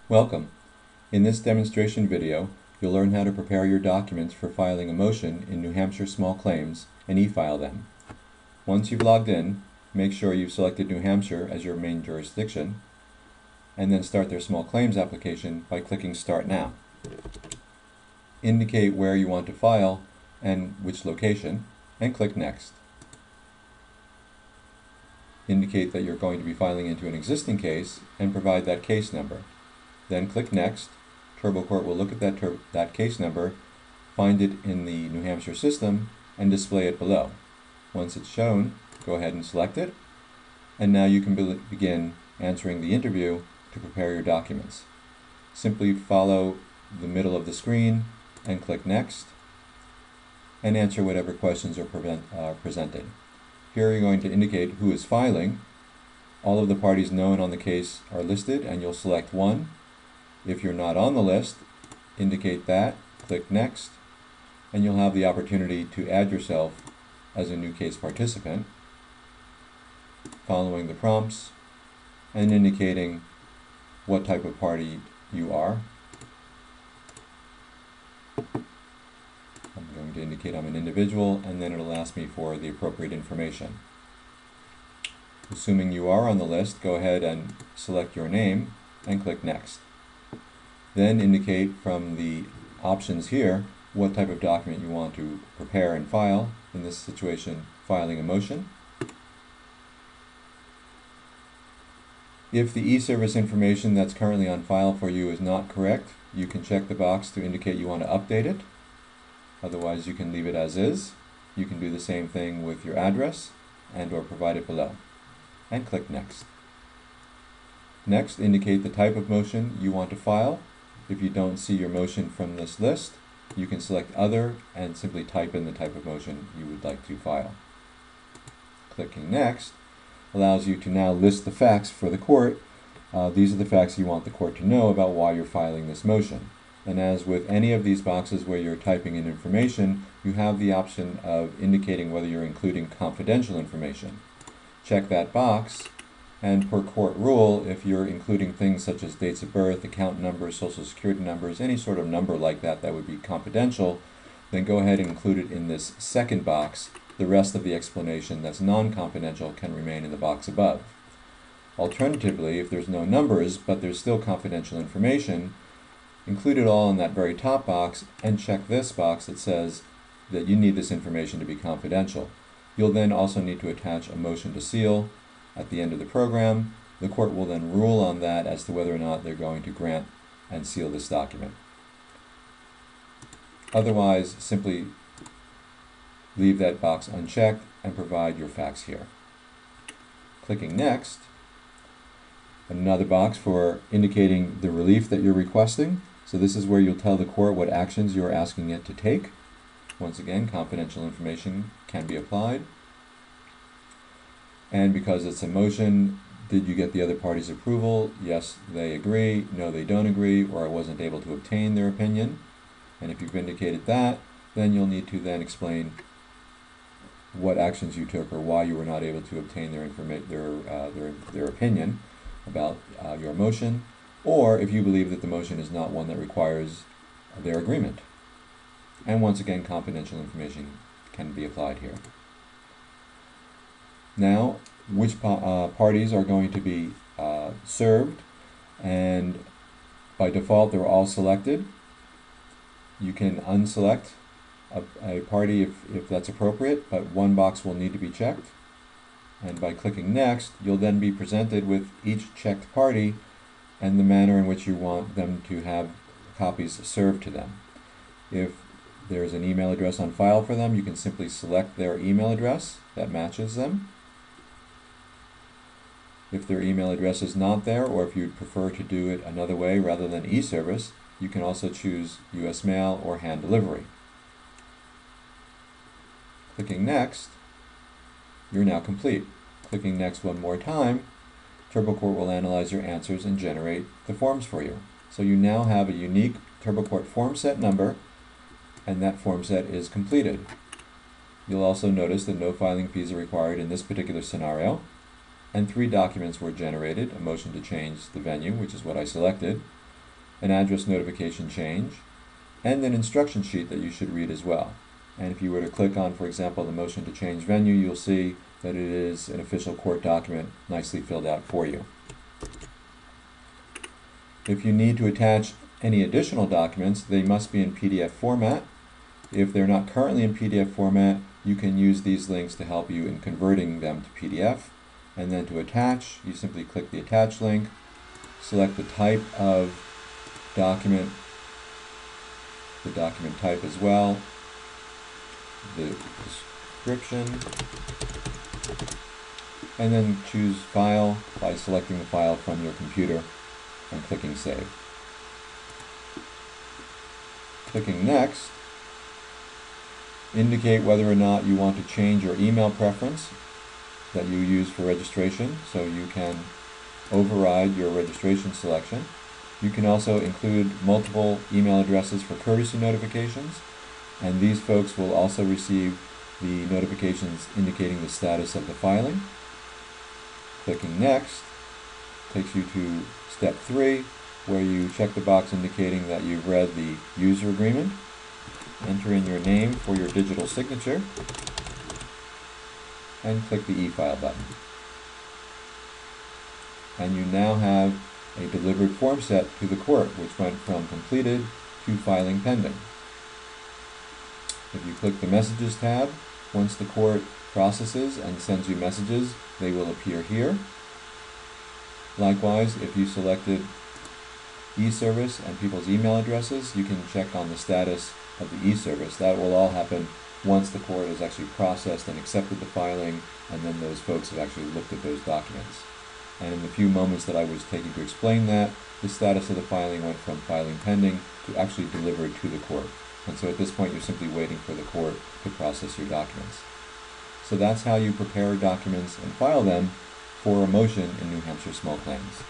Welcome. In this demonstration video, you'll learn how to prepare your documents for filing a motion in New Hampshire small claims and e-file them. Once you've logged in, make sure you've selected New Hampshire as your main jurisdiction, and then start their small claims application by clicking Start Now. Indicate where you want to file and which location, and click Next. Indicate that you're going to be filing into an existing case and provide that case number. Then click Next. TurboCourt will look at that case number, find it in the New Hampshire system, and display it below. Once it's shown, go ahead and select it, and now you can begin answering the interview to prepare your documents. Simply follow the middle of the screen and click Next, and answer whatever questions are presented. Here you're going to indicate who is filing. All of the parties known on the case are listed, and you'll select one. If you're not on the list, indicate that, click Next, and you'll have the opportunity to add yourself as a new case participant, following the prompts and indicating what type of party you are. I'm going to indicate I'm an individual, and then it'll ask me for the appropriate information. Assuming you are on the list, go ahead and select your name and click Next. Then indicate from the options here what type of document you want to prepare and file. In this situation, filing a motion. If the e-service information that's currently on file for you is not correct, you can check the box to indicate you want to update it. Otherwise, you can leave it as is. You can do the same thing with your address and/or provide it below. And click Next. Next, indicate the type of motion you want to file. If you don't see your motion from this list, you can select Other and simply type in the type of motion you would like to file. Clicking Next allows you to now list the facts for the court. These are the facts you want the court to know about why you're filing this motion. And as with any of these boxes where you're typing in information, you have the option of indicating whether you're including confidential information. Check that box, and per court rule, if you're including things such as dates of birth, account numbers, social security numbers, any sort of number like that that would be confidential, then go ahead and include it in this second box. The rest of the explanation that's non-confidential can remain in the box above. Alternatively, if there's no numbers but there's still confidential information, include it all in that very top box and check this box that says that you need this information to be confidential. You'll then also need to attach a motion to seal at the end of the program. The court will then rule on that as to whether or not they're going to grant and seal this document. Otherwise, simply leave that box unchecked and provide your facts here. Clicking Next, another box for indicating the relief that you're requesting. So this is where you'll tell the court what actions you're asking it to take. Once again, confidential information can be applied. And because it's a motion, did you get the other party's approval? Yes, they agree. No, they don't agree, or I wasn't able to obtain their opinion. And if you've indicated that, then you'll need to then explain what actions you took or why you were not able to obtain their opinion about your motion, or if you believe that the motion is not one that requires their agreement. And once again, confidential information can be applied here. Now, which parties are going to be served, and by default they're all selected. You can unselect a party if that's appropriate, but one box will need to be checked. And by clicking Next, you'll then be presented with each checked party and the manner in which you want them to have copies served to them. If there's an email address on file for them, you can simply select their email address that matches them. If their email address is not there, or if you'd prefer to do it another way rather than e-service, you can also choose US mail or hand delivery. Clicking Next, you're now complete. Clicking Next one more time, TurboCourt will analyze your answers and generate the forms for you. So you now have a unique TurboCourt form set number, and that form set is completed. You'll also notice that no filing fees are required in this particular scenario, and 3 documents were generated: a motion to change the venue, which is what I selected, an address notification change, and an instruction sheet that you should read as well. And if you were to click on, for example, the motion to change venue, you'll see that it is an official court document nicely filled out for you. If you need to attach any additional documents, they must be in PDF format. If they're not currently in PDF format, you can use these links to help you in converting them to PDF. And then to attach, you simply click the attach link, select the type of document, the document type as well, the description, and then choose File by selecting the file from your computer and clicking Save. Clicking Next, indicate whether or not you want to change your email preference that you use for registration, so you can override your registration selection. You can also include multiple email addresses for courtesy notifications, and these folks will also receive the notifications indicating the status of the filing. Clicking Next takes you to step 3, where you check the box indicating that you've read the user agreement. Enter in your name for your digital signature, and click the e-file button. And you now have a delivered form set to the court, which went from completed to filing pending. If you click the Messages tab, once the court processes and sends you messages, they will appear here. Likewise, if you selected e-service and people's email addresses, you can check on the status of the e-service. That will all happen once the court has actually processed and accepted the filing, and then those folks have actually looked at those documents. And in the few moments that I was taking to explain that, the status of the filing went from filing pending to actually delivered to the court. And so at this point, you're simply waiting for the court to process your documents. So that's how you prepare documents and file them for a motion in New Hampshire small claims.